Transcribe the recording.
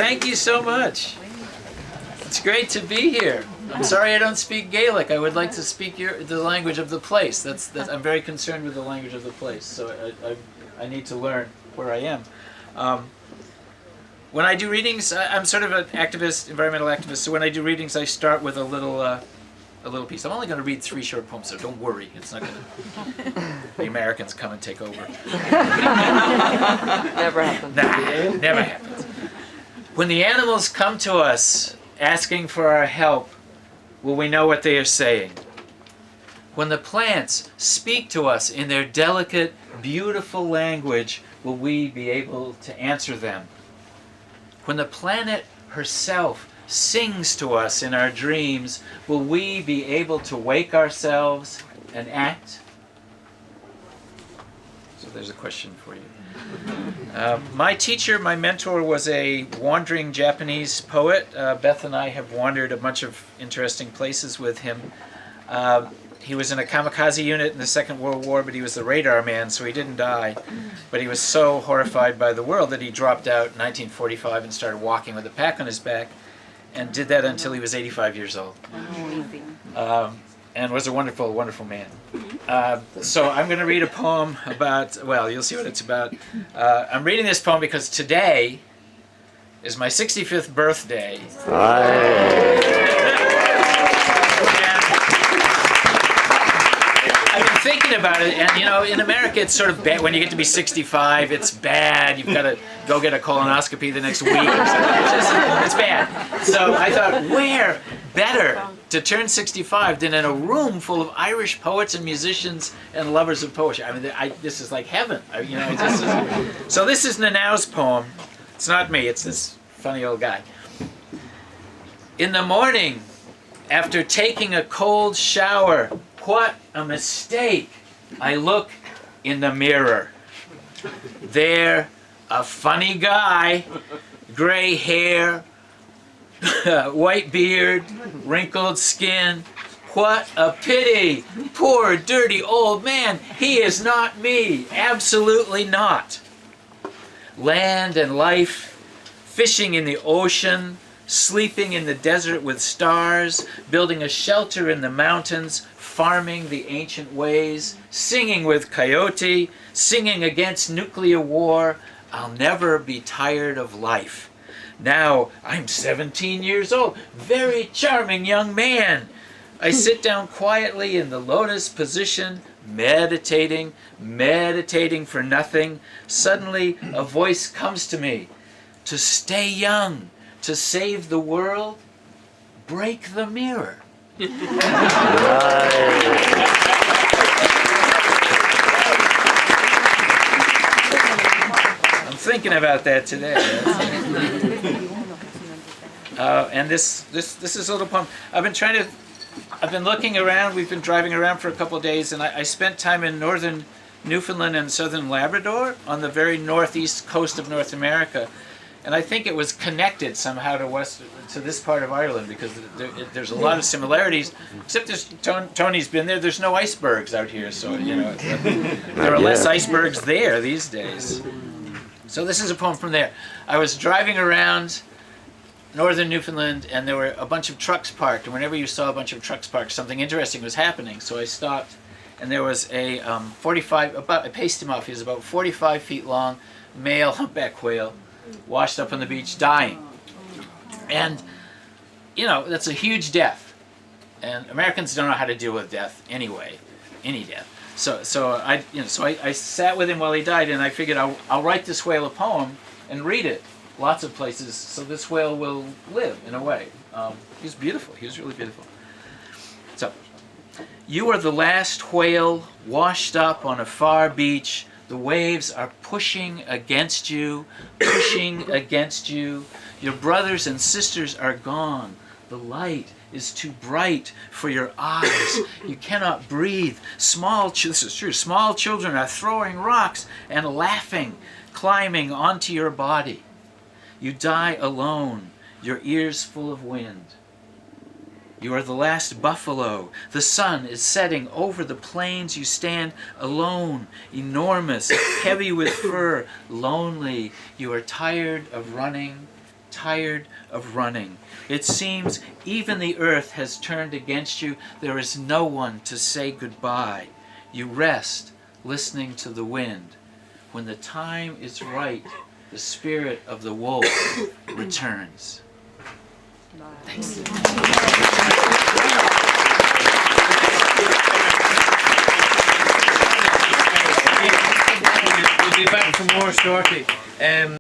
thank you so much. It's great to be here. I'm sorry I don't speak Gaelic. I would like to speak the language of the place. I'm very concerned with the language of the place, so I need to learn where I am. When I do readings, I'm sort of an activist, environmental activist, so when I do readings I start with a little piece. I'm only going to read 3 short poems, so don't worry. It's not going to... the Americans come and take over. Never happens. Nah, never happens. When the animals come to us asking for our help, will we know what they are saying? When the plants speak to us in their delicate, beautiful language, will we be able to answer them? When the planet herself sings to us in our dreams, will we be able to wake ourselves and act? So there's a question for you. My teacher, my mentor, was a wandering Japanese poet. Beth and I have wandered a bunch of interesting places with him. He was in a kamikaze unit in the Second World War, but he was the radar man, so he didn't die. But he was so horrified by the world that he dropped out in 1945 and started walking with a pack on his back, and did that until he was 85 years old. And was a wonderful, wonderful man. So I'm going to read a poem about, well, you'll see what it's about. I'm reading this poem because today is my 65th birthday. I've been thinking about it, and you know, in America it's sort of bad. When you get to be 65, it's bad. You've got to go get a colonoscopy the next week or something. It's bad. So I thought, where better to turn 65 than in a room full of Irish poets and musicians and lovers of poetry. I mean, this is like heaven. You know, so this is Nanau's poem. It's not me. It's this funny old guy. In the morning, after taking a cold shower, what a mistake! I look in the mirror. There, a funny guy, gray hair, white beard, wrinkled skin. What a pity! Poor, dirty old man. He is not me. Absolutely not. Land and life, fishing in the ocean, sleeping in the desert with stars, building a shelter in the mountains, farming the ancient ways, singing with coyote, singing against nuclear war. I'll never be tired of life. Now I'm 17 years old, very charming young man. I sit down quietly in the lotus position, meditating for nothing. Suddenly a voice comes to me. To stay young, to save the world, break the mirror. I'm thinking about that today. And this is a little poem. I've been looking around. We've been driving around for a couple of days, and I spent time in northern Newfoundland and southern Labrador on the very northeast coast of North America. And I think it was connected somehow to this part of Ireland, because there's a lot of similarities. Except Tony's been there. There's no icebergs out here, so you know there are less icebergs there these days. So this is a poem from there. I was driving around northern Newfoundland, and there were a bunch of trucks parked. And whenever you saw a bunch of trucks parked, something interesting was happening. So I stopped, and there was a I paced him off. He was about 45 feet long, male humpback whale, washed up on the beach, dying. And, you know, that's a huge death. And Americans don't know how to deal with death anyway, any death. So I sat with him while he died, and I figured I'll write this whale a poem and read it lots of places, so this whale will live in a way. He's beautiful. He was really beautiful. So, you are the last whale washed up on a far beach. The waves are pushing against you, pushing against you. Your brothers and sisters are gone. The light is too bright for your eyes. You cannot breathe. This is true. Small children are throwing rocks and laughing, climbing onto your body. You die alone, your ears full of wind. You are the last buffalo. The sun is setting over the plains. You stand alone, enormous, heavy with fur, lonely. You are tired of running, tired of running. It seems even the earth has turned against you. There is no one to say goodbye. You rest, listening to the wind. When the time is right, the spirit of the wolf returns. Thanks. We'll be back for more shortly.